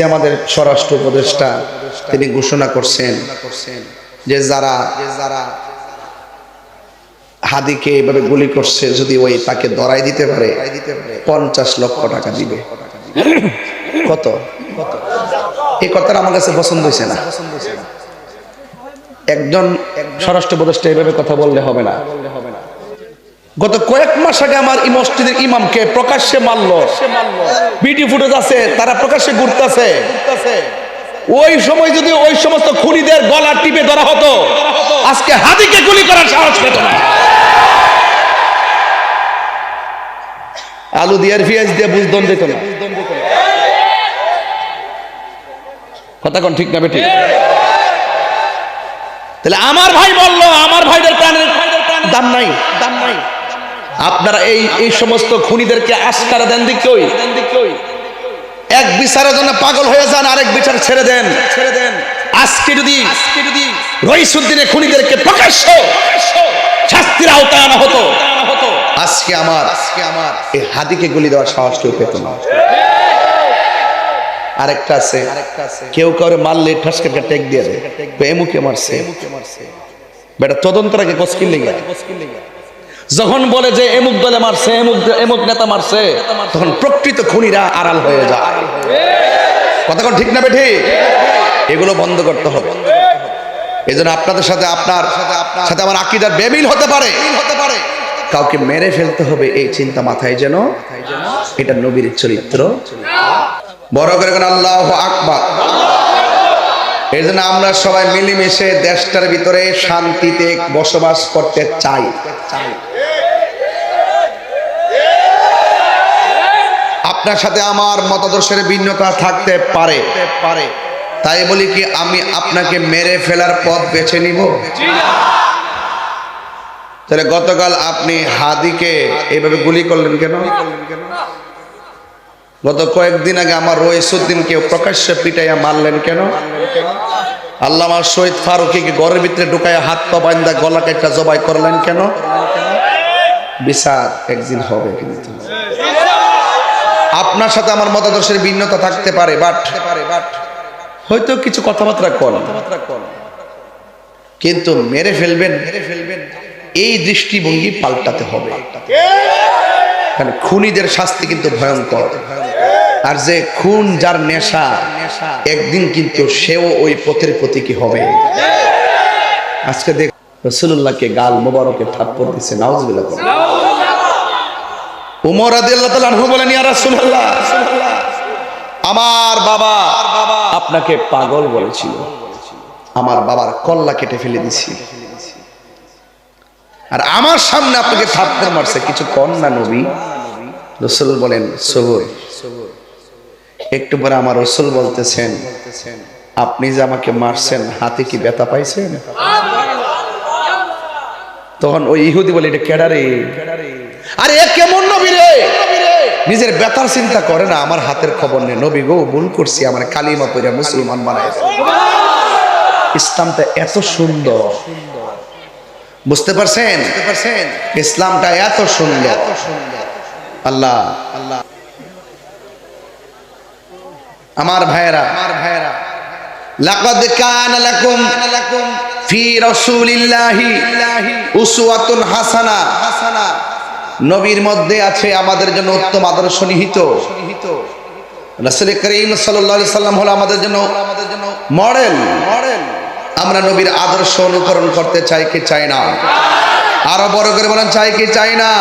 আমাদের স্বরাষ্ট্র উপদেষ্টা তিনি ঘোষণা করছেন যে যারা হাদিকে এভাবে গুলি করছে যদি ওই তাকে ধরাই দিতে পারে 50 লক্ষ টাকা দিবে। কত? এই কথাটা আমার কাছে পছন্দ হয়েছে না। একজন স্বরাষ্ট্র উপদেষ্টা এভাবে কথা বললে হবে না। গত কয়েক মাস আগে আমার এই মসজিদের ইমামকে প্রকাশ্যে মারলো, ভিডিও ফুটেজ আছে, তারা প্রকাশ্যে ঘুরতেছে। ওই সময় যদি ওই সমস্ত খুনিদের গলা টিপে ধরা হতো, আজকে হাদিকে গুলি করার সাহস পেত না। আলু দিয়ে আর পেঁয়াজ দিয়ে বুঝদন দিত না। কথা কোন ঠিক না বেঠিক? তাহলে আমার ভাই বলল, আমার ভাইদের প্রাণের দাম নাই, দাম নাই। আপনারা এই সমস্ত খুনিদেরকে আস্কারা দেন দিকই, এক বিচারের জন্য পাগল হয়ে যান, আরেক বিচার ছেড়ে দেন। আজকে যদি রইসুদ্দিনের খুনিদেরকে প্রকাশ্য শাস্তির আওতায় আনা হতো, আজকে আমার এই হাদিকে গুলি দেওয়ার সাহস কেউ পেত না। আরেকটা আছে, কেউ কাউরে মারলে ঠাসকে টেক দিয়ে দেয়, এমুকে মারছে বেটা তদন্তের আগে কসকিল লেগে। যখন বলে যে এমুক দলে মারছে, এমুক নেতা মারছে, তখন প্রকৃত খুনিরা আড়াল হয়ে যায়। কথা কোন ঠিক না বেঠি? এগুলো বন্ধ করতে হবে। এই জন্য আপনাদের সাথে আপনার সাথে আমার আকীদার বেমিল হতে পারে, কাউকে মেরে ফেলতে হবে এই চিন্তা মাথায় যেন এটা নবীর চরিত্র। বড় করে আল্লাহু আকবার। এই জন্য আমরা সবাই মিলেমিশে দেশটার ভিতরে শান্তিতে বসবাস করতে চাই। আপনার সাথে আমার মতাদর্শের ভিন্নতা থাকতে পারে, তাই বলি কি আমি আপনাকে মেরে ফেলার পথ বেছে নিব? তাহলে গতকাল আপনি হাদিকে এইভাবে গুলি করলেন কেন? গত কয়েকদিন আগে আমার রইসুদ্দিনকে প্রকাশ্যে পিটাইয়া মারলেন কেন? আল্লামা শহীদ ফারুকীকে ঘরের ভিতরে ঢুকাইয়া হাত পা বাঁধা গলা কেটে জবাই করলেন কেন? বিচার একদিন হবে। কিন্তু আপনার সাথে আমার মতাদর্শের ভিন্নতা থাকতে পারে, বাট হয়তো কিছু কথাবার্তা কন, কিন্তু মেরে ফেলবেন এই দৃষ্টিভঙ্গি পাল্টাতে হবে। কারণ খুনিদের শাস্তি কিন্তু ভয়ঙ্কর, আর যে খুন যার নেশা একদিন কিন্তু সেও ওই পথের প্রতীকী হবে। আজকে দেখ রাসূলুল্লাহকে গাল মোবারকে থাপ্পড় দিছে, নাউজুবিল্লাহ। উমর রাদিয়াল্লাহু তাআলা আনহু বলেন, ইয়া রাসূলুল্লাহ, আমার বাবা আপনাকে পাগল বলেছিল, আমার বাবার কল্লা কেটে ফেলে দিছি, আর আমার সামনে আপনাকে থাপ্পড় মারছে, কিছু কন না নবী? রাসূল বলেন সবর। একটু পরে আমার রাসূল বলতেছেন, আপনি যে আমাকে মারছেন হাতে কি ব্যথা পাইছেন? তখন ওই ইহুদি বলে, এটা কেডা রে? আরে এ কেমন নবী রে, নিজের ব্যথার চিন্তা করে না, আমার হাতের খবর নেই। নবী গো ভুল করছি, আমার কালিমা পড়ে মুসলমান বানায় দেন। ইসলামটা এত সুন্দর, বুঝতে পারছেন? ইসলামটা এত সুন্দর। আল্লাহ আমার ভাইয়েরা, লাকাদ কানা লাকুম ফি রাসূলিল্লাহি উসওয়াতুন হাসানা। নবীর মধ্যে আছে আমাদের জন্য উত্তম আদর্শ নিহিত। রাসূল করিম সাল্লাল্লাহু আলাইহি সাল্লাম হলো আমাদের জন্য মডেল। আমরা নবীর আদর্শ অনুকরণ করতে চাই কি চাই না? আরো বড় করে বলেন, চাই কি চাই না?